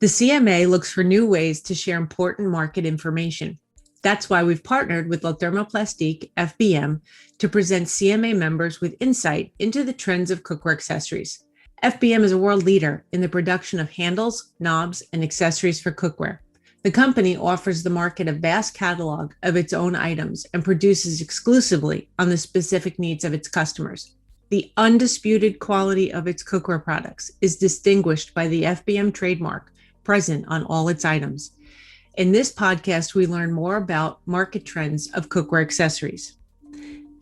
The CMA looks for new ways to share important market information. That's why we've partnered with Termoplastic F.B.M to present CMA members with insight into the trends of cookware accessories. F.B.M is a world leader in the production of handles, knobs, and accessories for cookware. The company offers the market a vast catalog of its own items and produces exclusively on the specific needs of its customers. The undisputed quality of its cookware products is distinguished by the F.B.M trademark present on all its items. In this podcast, we learn more about market trends of cookware accessories.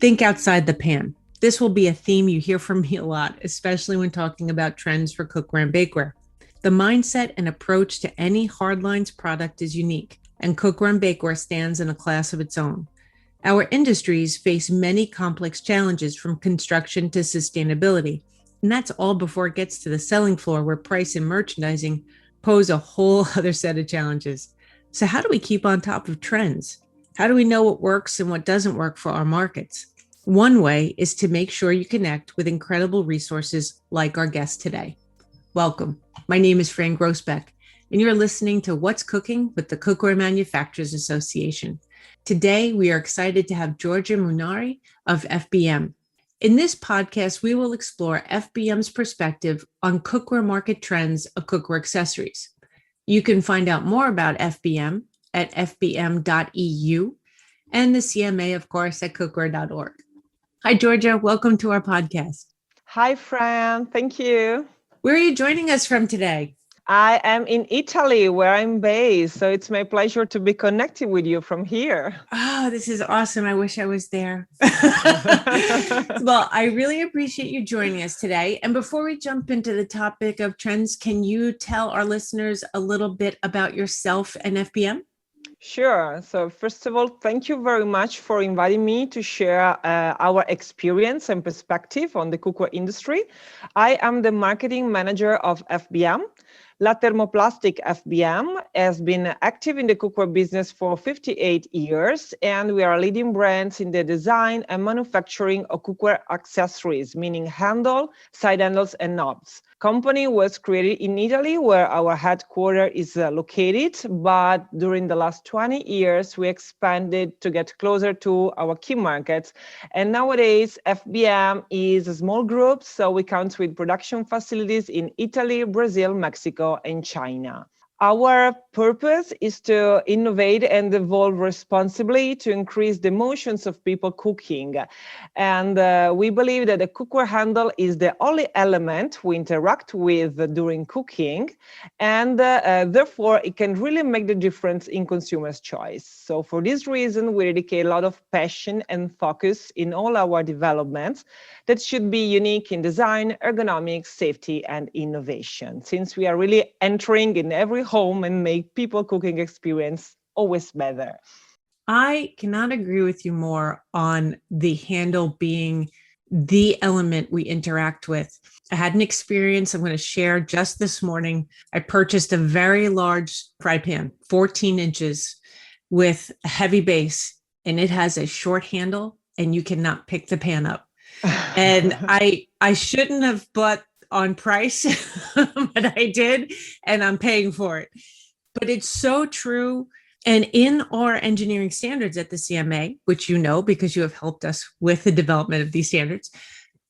Think outside the pan. This will be a theme you hear from me a lot, especially when talking about trends for cookware and bakeware. The mindset and approach to any hardlines product is unique, and cookware and bakeware stands in a class of its own. Our industries face many complex challenges from construction to sustainability, and that's all before it gets to the selling floor where price and merchandising pose a whole other set of challenges. So how do we keep on top of trends? How do we know what works and what doesn't work for our markets? One way is to make sure you connect with incredible resources like our guest today. Welcome. My name is Fran Groesbeck, and you're listening to What's Cooking with the Cookware Manufacturers Association. Today, we are excited to have Giorgia Munari of F.B.M. In this podcast, we will explore F.B.M's perspective on cookware market trends of cookware accessories. You can find out more about F.B.M at fbm.eu and the CMA, of course, at cookware.org. Hi, Giorgia. Welcome to our podcast. Hi, Fran. Thank you. Where are you joining us from today? I am in Italy, where I'm based. So it's my pleasure to be connected with you from here. Oh, this is awesome. I wish I was there. Well, I really appreciate you joining us today. And before we jump into the topic of trends, can you tell our listeners a little bit about yourself and F.B.M? Sure. So first of all, thank you very much for inviting me to share our experience and perspective on the cookware industry. I am the marketing manager of F.B.M. La Termoplastic F.B.M has been active in the cookware business for 58 years, and we are leading brands in the design and manufacturing of cookware accessories, meaning handle, side handles, and knobs. Company was created in Italy, where our headquarters is located, but during the last 20 years, we expanded to get closer to our key markets. And nowadays, F.B.M is a small group, so we count with production facilities in Italy, Brazil, Mexico, and China. Our purpose is to innovate and evolve responsibly to increase the emotions of people cooking. And we believe that the cookware handle is the only element we interact with during cooking, and therefore it can really make the difference in consumers' choice. So for this reason, we dedicate a lot of passion and focus in all our developments that should be unique in design, ergonomics, safety, and innovation, since we are really entering in every home and make people cooking experience always better. I cannot agree with you more on the handle being the element we interact with. I had an experience I'm going to share just this morning. I purchased a very large fry pan, 14 inches, with a heavy base, and it has a short handle, and you cannot pick the pan up. And I shouldn't have bought on price, but I did, and I'm paying for it. But it's so true. And in our engineering standards at the CMA, which you know because you have helped us with the development of these standards,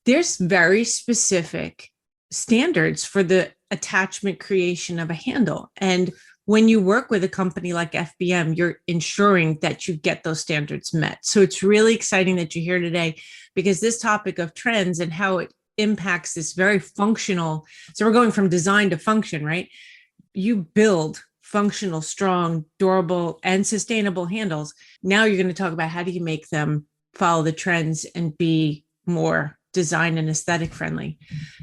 there's very specific standards for the attachment creation of a handle. And when you work with a company like F.B.M, you're ensuring that you get those standards met. So it's really exciting that you're here today, because this topic of trends and how it impacts this very functional. So we're going from design to function, right? You build functional, strong, durable, and sustainable handles. Now you're going to talk about how do you make them follow the trends and be more design and aesthetic friendly.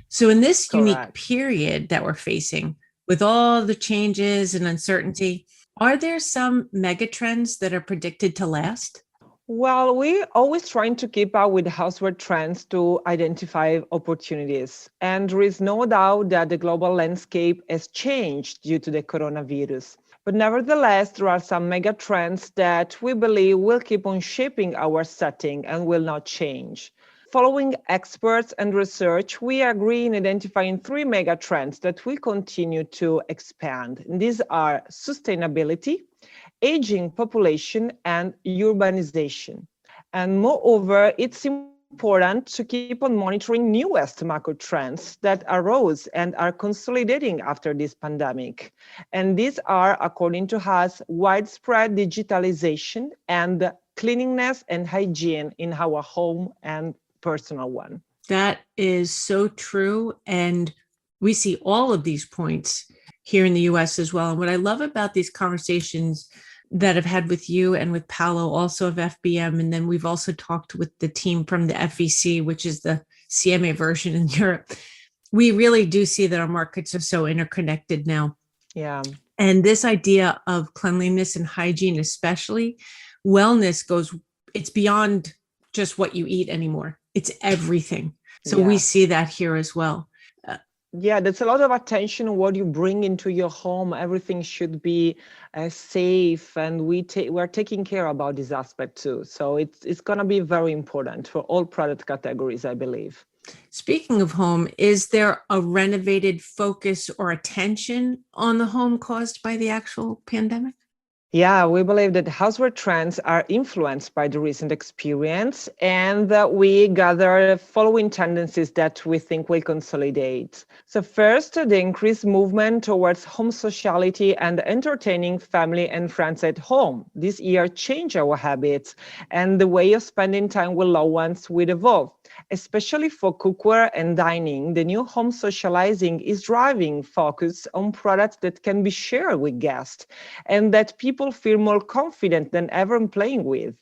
So in this unique period that we're facing, with all the changes and uncertainty, are there some mega trends that are predicted to last? Well, we're always trying to keep up with houseware trends to identify opportunities. And there is no doubt that the global landscape has changed due to the coronavirus. But nevertheless, there are some mega trends that we believe will keep on shaping our setting and will not change. Following experts and research, we agree in identifying 3 mega trends that will continue to expand. And these are sustainability, aging population, and urbanization. And moreover, it's important to keep on monitoring newest macro trends that arose and are consolidating after this pandemic. And these are, according to us, widespread digitalization and cleanliness and hygiene in our home and personal one. That is so true. And we see all of these points here in the US as well. And what I love about these conversations that I've had with you and with Paolo, also of FBM, and then we've also talked with the team from the FEC, which is the CMA version in Europe. We really do see that our markets are so interconnected now. Yeah. And this idea of cleanliness and hygiene, especially wellness, it's beyond just what you eat anymore. It's everything. So we see that here as well. Yeah, there's a lot of attention on what you bring into your home. Everything should be safe, and we're taking care about this aspect too. So it's going to be very important for all product categories, I believe. Speaking of home, is there a renovated focus or attention on the home caused by the actual pandemic? Yeah, we believe that houseware trends are influenced by the recent experience, and that we gather following tendencies that we think will consolidate. So first, the increased movement towards home sociality and entertaining family and friends at home. This year changed our habits, and the way of spending time with loved ones will evolve. Especially for cookware and dining, the new home socializing is driving focus on products that can be shared with guests and that people feel more confident than ever in playing with.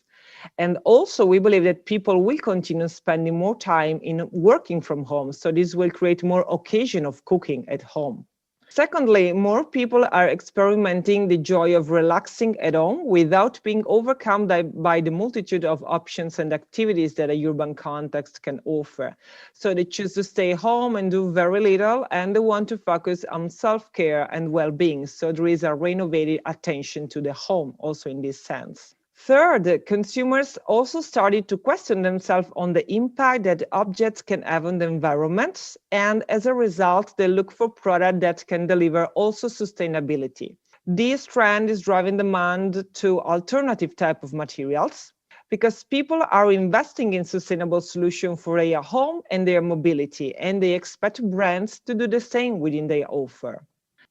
And also, we believe that people will continue spending more time in working from home, so this will create more occasion of cooking at home. Secondly, more people are experimenting the joy of relaxing at home without being overcome by the multitude of options and activities that a urban context can offer. So they choose to stay home and do very little, and they want to focus on self-care and well-being. So there is a renovated attention to the home also in this sense. Third, consumers also started to question themselves on the impact that objects can have on the environment, and as a result, they look for products that can deliver also sustainability. This trend is driving demand to alternative type of materials because people are investing in sustainable solutions for their home and their mobility, and they expect brands to do the same within their offer.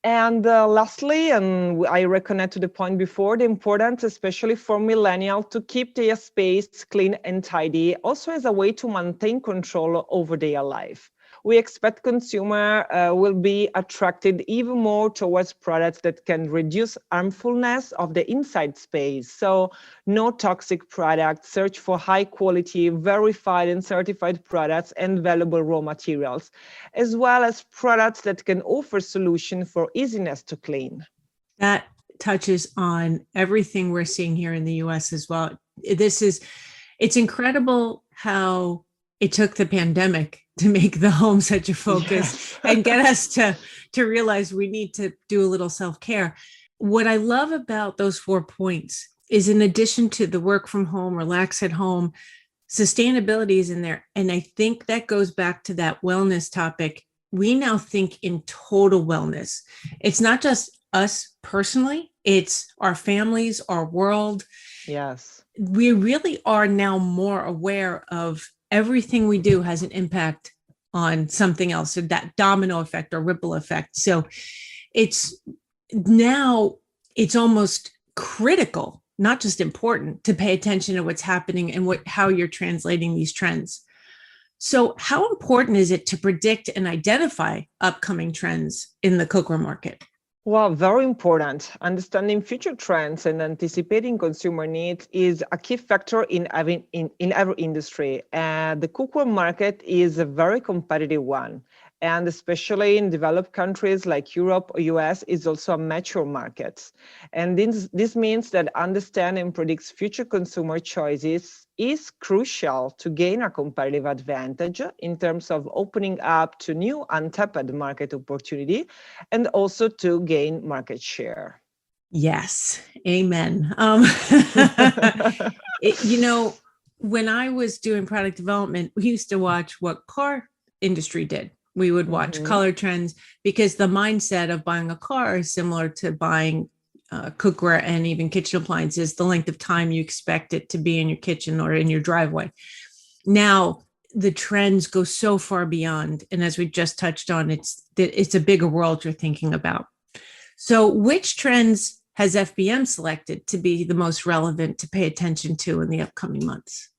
And lastly, and I reconnect to the point before, the importance, especially for millennials, to keep their space clean and tidy, also as a way to maintain control over their life. We expect consumers will be attracted even more towards products that can reduce harmfulness of the inside space. So no toxic products, search for high quality, verified and certified products and valuable raw materials, as well as products that can offer solutions for easiness to clean. That touches on everything we're seeing here in the US as well. It's incredible how it took the pandemic to make the home such a focus and get us to realize we need to do a little self-care. What I love about those 4 points is, in addition to the work from home, relax at home, sustainability is in there. And I think that goes back to that wellness topic. We now think in total wellness. It's not just us personally, it's our families, our world. Yes. We really are now more aware of everything we do has an impact on something else, so that domino effect or ripple effect. So it's almost critical, not just important, to pay attention to what's happening and how you're translating these trends. So how important is it to predict and identify upcoming trends in the cookware market? Well, very important. Understanding future trends and anticipating consumer needs is a key factor in every industry. And the cookware market is a very competitive one. And especially in developed countries like Europe or US, is also a mature market. And this means that understanding and predicts future consumer choices is crucial to gain a competitive advantage in terms of opening up to new untapped market opportunity and also to gain market share. Yes, amen. When I was doing product development, we used to watch what car industry did. We would watch color trends because the mindset of buying a car is similar to buying cookware and even kitchen appliances, the length of time you expect it to be in your kitchen or in your driveway. Now, the trends go so far beyond. And as we just touched on, it's a bigger world you're thinking about. So which trends has FBM selected to be the most relevant to pay attention to in the upcoming months?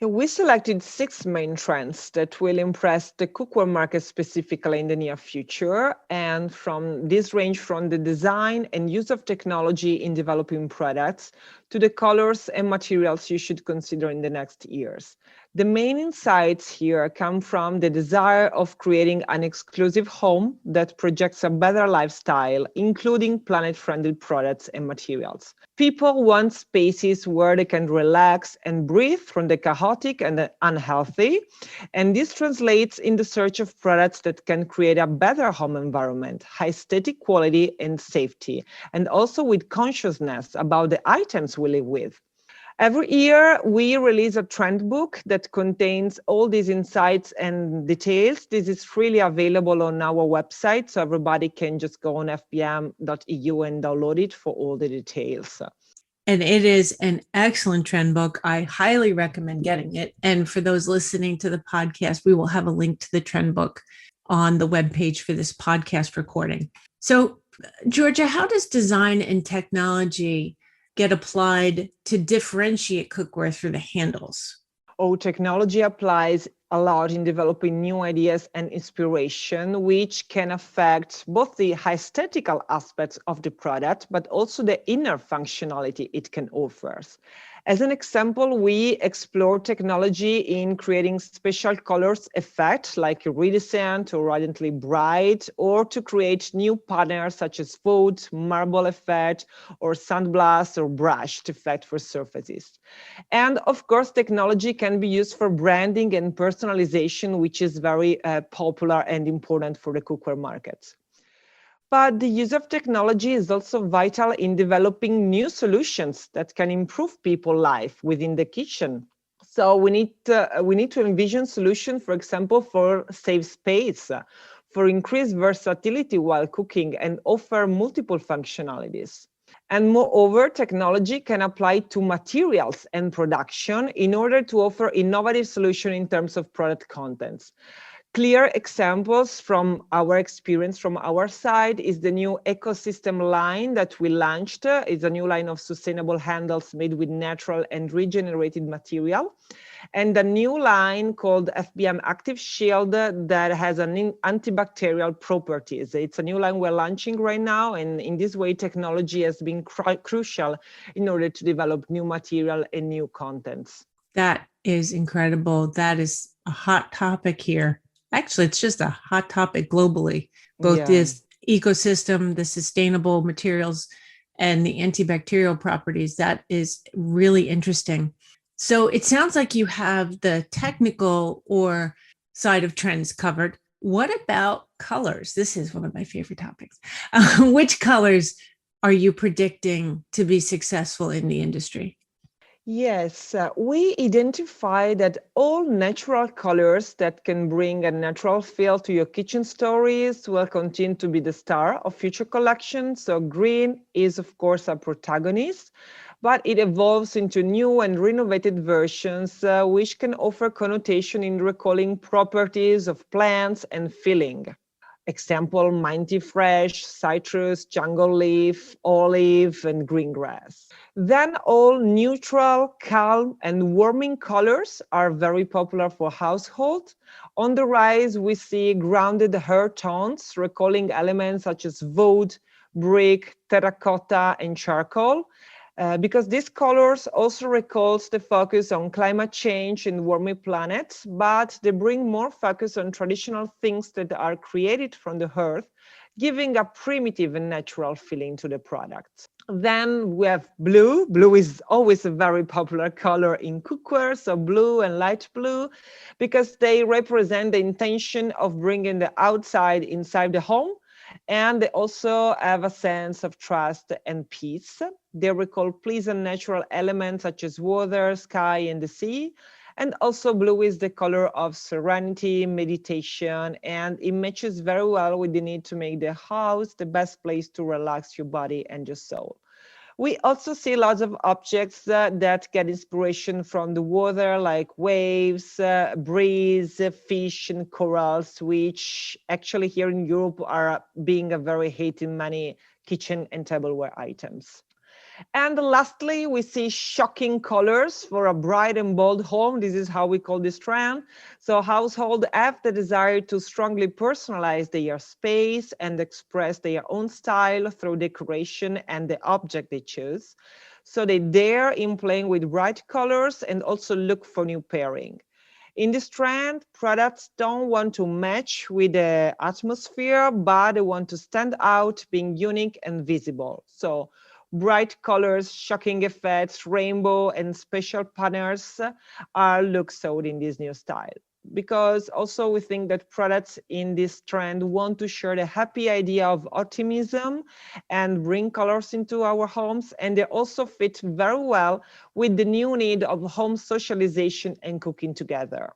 We selected 6 main trends that will impress the cookware market specifically in the near future. And from this range from the design and use of technology in developing products to the colors and materials you should consider in the next years. The main insights here come from the desire of creating an exclusive home that projects a better lifestyle, including planet-friendly products and materials. People want spaces where they can relax and breathe from the chaotic and the unhealthy, and this translates in the search of products that can create a better home environment, high aesthetic quality and safety, and also with consciousness about the items we live with. Every year, we release a trend book that contains all these insights and details. This is freely available on our website, so everybody can just go on fbm.eu and download it for all the details. And it is an excellent trend book. I highly recommend getting it. And for those listening to the podcast, we will have a link to the trend book on the webpage for this podcast recording. So, Giorgia, how does design and technology get applied to differentiate cookware through the handles? Technology applies a lot in developing new ideas and inspiration, which can affect both the aesthetical aspects of the product, but also the inner functionality it can offer. As an example, we explore technology in creating special colors effect, like iridescent or radiantly bright, or to create new patterns such as wood, marble effect, or sandblast or brushed effect for surfaces. And of course, technology can be used for branding and personalization, which is very popular and important for the cookware market. But the use of technology is also vital in developing new solutions that can improve people's life within the kitchen. So we need to envision solutions, for example, for safe space, for increased versatility while cooking, and offer multiple functionalities. And moreover, technology can apply to materials and production in order to offer innovative solutions in terms of product contents. Clear examples from our experience from our side is the new ecosystem line that we launched. It's a new line of sustainable handles made with natural and regenerated material. And a new line called F.B.M Active Shield that has an antibacterial properties. It's a new line we're launching right now. And in this way, technology has been crucial in order to develop new material and new contents. That is incredible. That is a hot topic here. Actually, it's just a hot topic globally, both this ecosystem, the sustainable materials, and the antibacterial properties. That is really interesting. So it sounds like you have the technical or side of trends covered. What about colors? This is one of my favorite topics. Which colors are you predicting to be successful in the industry? Yes, we identify that all natural colors that can bring a natural feel to your kitchen stories will continue to be the star of future collections. So green is, of course, a protagonist, but it evolves into new and renovated versions, which can offer connotation in recalling properties of plants and feeling. Example, minty fresh, citrus, jungle leaf, olive, and green grass. Then all neutral, calm, and warming colors are very popular for household. On the rise, we see grounded earth tones, recalling elements such as wood, brick, terracotta, and charcoal. Because these colors also recalls the focus on climate change and warming planets, but they bring more focus on traditional things that are created from the earth, giving a primitive and natural feeling to the product. Then we have blue. Blue is always a very popular color in cookware, so blue and light blue, because they represent the intention of bringing the outside inside the home And they also have a sense of trust and peace. They recall pleasant natural elements such as water, sky, and the sea. And also blue is the color of serenity, meditation, and it matches very well with the need to make the house the best place to relax your body and your soul. We also see lots of objects that get inspiration from the water, like waves, breeze, fish, and corals, which actually here in Europe are being a very hit in many kitchen and tableware items. And lastly, we see shocking colors for a bright and bold home. This is how we call this trend. So households have the desire to strongly personalize their space and express their own style through decoration and the object they choose. So they dare in playing with bright colors and also look for new pairing. In this trend, products don't want to match with the atmosphere, but they want to stand out, being unique and visible. So bright colors, shocking effects, rainbow, and special patterns are looked sought in this new style. Because also we think that products in this trend want to share the happy idea of optimism and bring colors into our homes. And they also fit very well with the new need of home socialization and cooking together.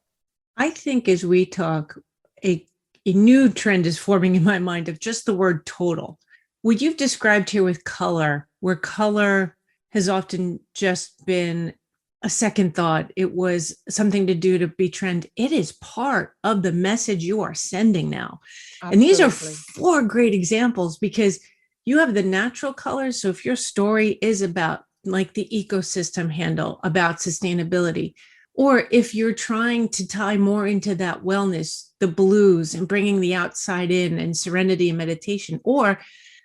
I think as we talk, a new trend is forming in my mind of just the word total. What you've described here with color, where color has often just been a second thought, it was something to do to be trend. It is part of the message you are sending now. Absolutely. And these are 4 great examples because you have the natural colors. So if your story is about like the ecosystem handle, about sustainability, or if you're trying to tie more into that wellness, the blues and bringing the outside in and serenity and meditation, or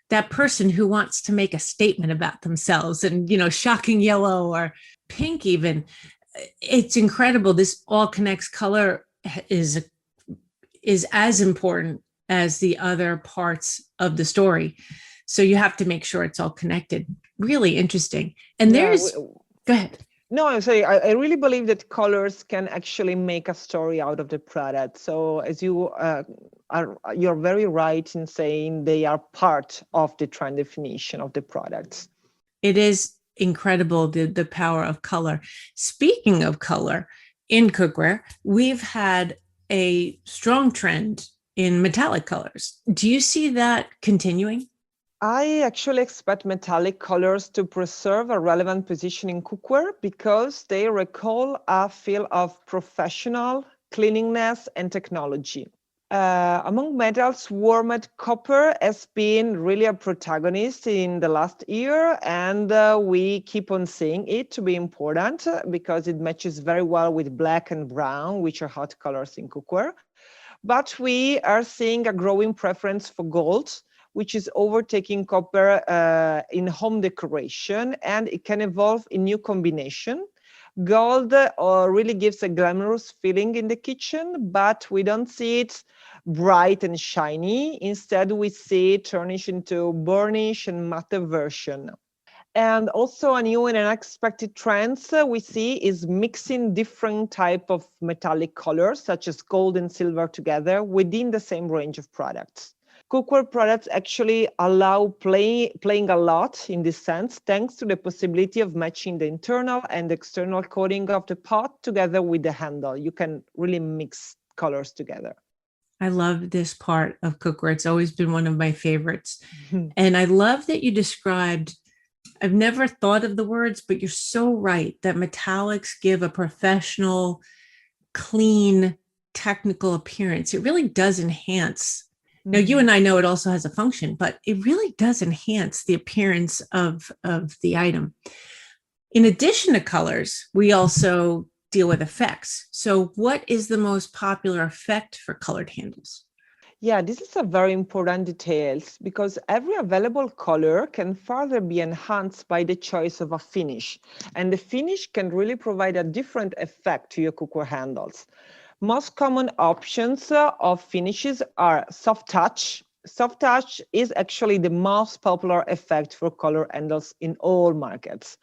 that person who wants to make a statement about themselves and, shocking yellow or pink even. It's incredible. This all connects. Color is as important as the other parts of the story. So you have to make sure it's all connected. Really interesting. And go ahead. No, I'm sorry. I really believe that colors can actually make a story out of the product. So as you're very right in saying they are part of the trend definition of the products. It is incredible, the power of color. Speaking of color, in cookware, we've had a strong trend in metallic colors. Do you see that continuing? I actually expect metallic colors to preserve a relevant position in cookware because they recall a feel of professional, cleanliness, and technology. Among metals, warmed copper has been really a protagonist in the last year, and we keep on seeing it to be important because it matches very well with black and brown, which are hot colors in cookware. But we are seeing a growing preference for gold, which is overtaking copper in home decoration, and it can evolve in new combination. Gold really gives a glamorous feeling in the kitchen, but we don't see it bright and shiny. Instead, we see it turnish into burnish and matte version. And also a new and unexpected trends we see is mixing different type of metallic colors, such as gold and silver together within the same range of products. Cookware products actually allow playing a lot in this sense, thanks to the possibility of matching the internal and external coating of the pot together with the handle. You can really mix colors together. I love this part of cookware. It's always been one of my favorites. And I love that you described, I've never thought of the words, but you're so right that metallics give a professional, clean, technical appearance. It really does enhance. Now, you and I know it also has a function, but it really does enhance the appearance of the item. In addition to colors, we also deal with effects. So what is the most popular effect for colored handles? Yeah, this is a very important detail because every available color can further be enhanced by the choice of a finish. And the finish can really provide a different effect to your cookware handles. Most common options of finishes are soft touch, Soft touch is actually the most popular effect for color handles in all markets.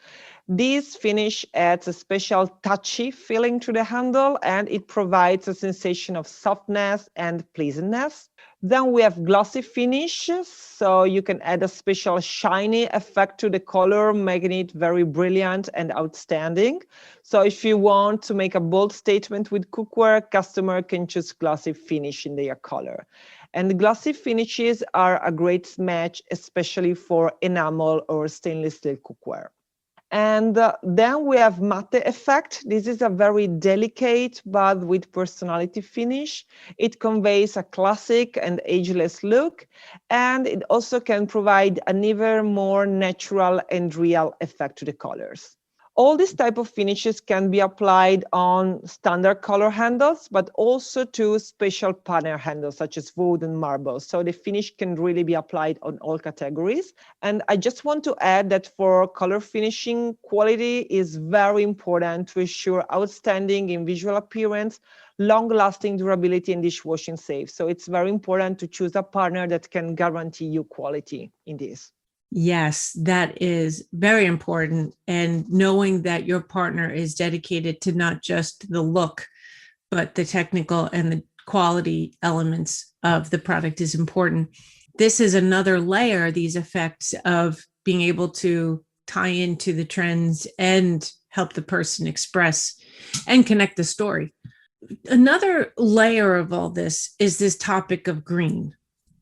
This finish adds a special touchy feeling to the handle, and it provides a sensation of softness and pleasantness. Then we have glossy finish, so you can add a special shiny effect to the color, making it very brilliant and outstanding. So if you want to make a bold statement with cookware, customer can choose glossy finish in their color. And glossy finishes are a great match, especially for enamel or stainless steel cookware. And then we have matte effect. This is a very delicate but with personality finish. It conveys a classic and ageless look, and it also can provide an even more natural and real effect to the colors. All these type of finishes can be applied on standard color handles, but also to special panel handles such as wood and marble. So the finish can really be applied on all categories. And I just want to add that for color finishing, quality is very important to ensure outstanding in visual appearance, long-lasting durability, and dishwashing safe. So it's very important to choose a partner that can guarantee you quality in this. Yes, that is very important. And knowing that your partner is dedicated to not just the look, but the technical and the quality elements of the product is important. This is another layer, these effects of being able to tie into the trends and help the person express and connect the story. Another layer of all this is this topic of green,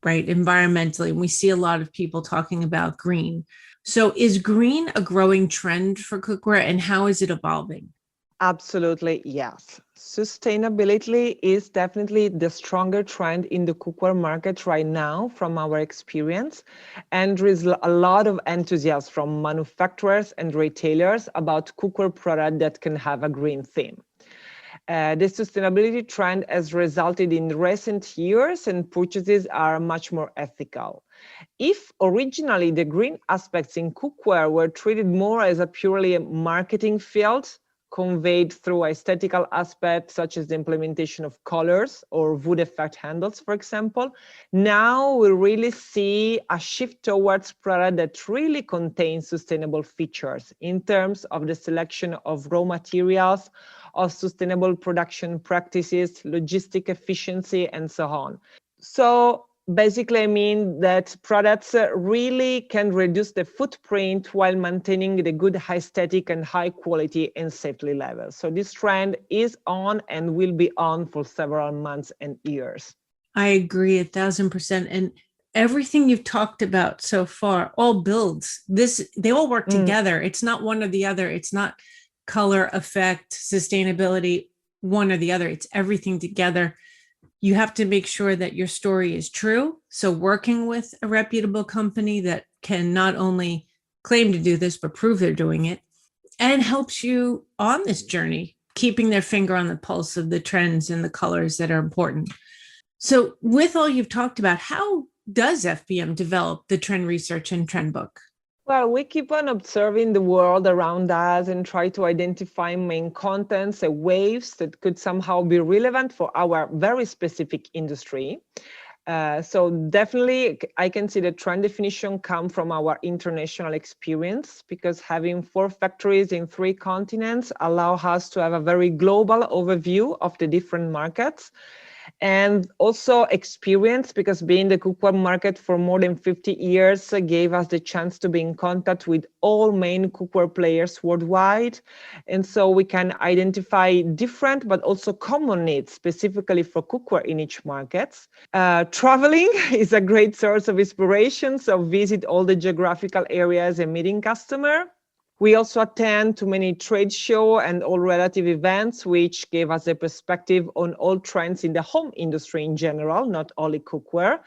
right? Environmentally. And we see a lot of people talking about green. So is green a growing trend for cookware, and how is it evolving? Absolutely, yes. Sustainability is definitely the stronger trend in the cookware market right now from our experience. And there is a lot of enthusiasm from manufacturers and retailers about cookware products that can have a green theme. The sustainability trend has resulted in recent years, and purchases are much more ethical. If originally the green aspects in cookware were treated more as a purely marketing field, conveyed through aesthetical aspects such as the implementation of colors or wood effect handles, for example, now we really see a shift towards product that really contains sustainable features in terms of the selection of raw materials, of sustainable production practices, logistic efficiency, and so on. So basically, I mean that products really can reduce the footprint while maintaining the good aesthetic and high quality and safety levels. So this trend is on and will be on for several months and years. I agree 1,000%. And everything you've talked about so far all builds this, they all work together. It's not one or the other. It's not color, effect, sustainability, one or the other. It's everything together. You have to make sure that your story is true. So working with a reputable company that can not only claim to do this, but prove they're doing it, and helps you on this journey, keeping their finger on the pulse of the trends and the colors that are important. So with all you've talked about, how does FBM develop the trend research and trend book? Well, we keep on observing the world around us and try to identify main contents and waves that could somehow be relevant for our very specific industry. So definitely, I can see the trend definition come from our international experience, because having 4 factories in 3 continents allow us to have a very global overview of the different markets. And also experience, because being the cookware market for more than 50 years gave us the chance to be in contact with all main cookware players worldwide. And so we can identify different but also common needs specifically for cookware in each market. Traveling is a great source of inspiration, so visit all the geographical areas and meeting customer. We also attend to many trade shows and all relative events, which gave us a perspective on all trends in the home industry in general, not only cookware.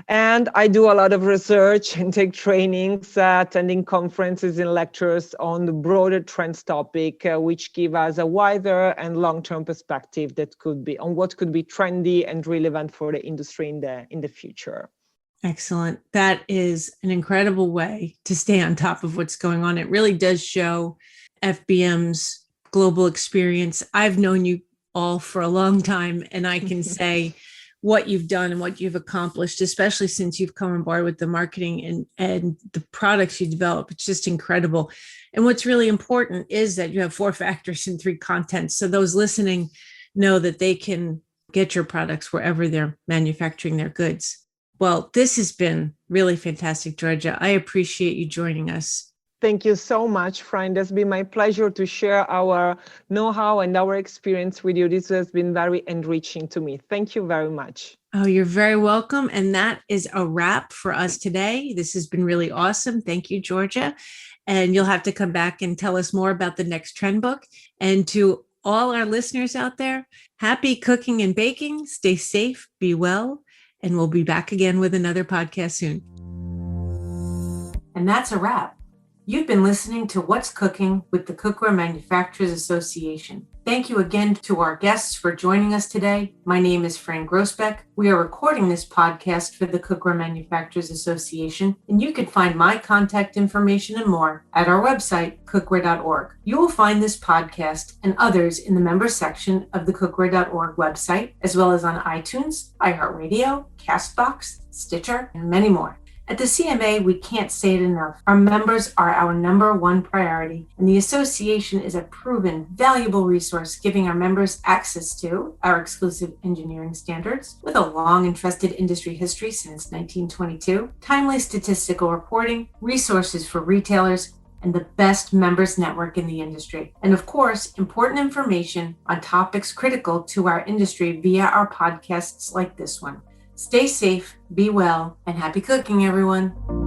And I do a lot of research and take trainings, attending conferences and lectures on the broader trends topic, which give us a wider and long-term perspective that could be on what could be trendy and relevant for the industry in the future. Excellent. That is an incredible way to stay on top of what's going on. It really does show FBM's global experience. I've known you all for a long time, and I can say what you've done and what you've accomplished, especially since you've come on board with the marketing and the products you develop. It's just incredible. And what's really important is that you have 4 factors and 3 contents. So those listening know that they can get your products wherever they're manufacturing their goods. Well, this has been really fantastic, Giorgia. I appreciate you joining us. Thank you so much, Fran. It's been my pleasure to share our know-how and our experience with you. This has been very enriching to me. Thank you very much. Oh, you're very welcome. And that is a wrap for us today. This has been really awesome. Thank you, Giorgia. And you'll have to come back and tell us more about the next trend book. And to all our listeners out there, happy cooking and baking. Stay safe, be well, and we'll be back again with another podcast soon. And that's a wrap. You've been listening to What's Cooking with the Cookware Manufacturers Association. Thank you again to our guests for joining us today. My name is Fran Groesbeck. We are recording this podcast for the Cookware Manufacturers Association, and you can find my contact information and more at our website, cookware.org. You will find this podcast and others in the members section of the cookware.org website, as well as on iTunes, iHeartRadio, Castbox, Stitcher, and many more. At the CMA, we can't say it enough. Our members are our number one priority, and the association is a proven, valuable resource giving our members access to our exclusive engineering standards with a long and trusted industry history since 1922, timely statistical reporting, resources for retailers, and the best members network in the industry. And of course, important information on topics critical to our industry via our podcasts like this one. Stay safe, be well, and happy cooking, everyone.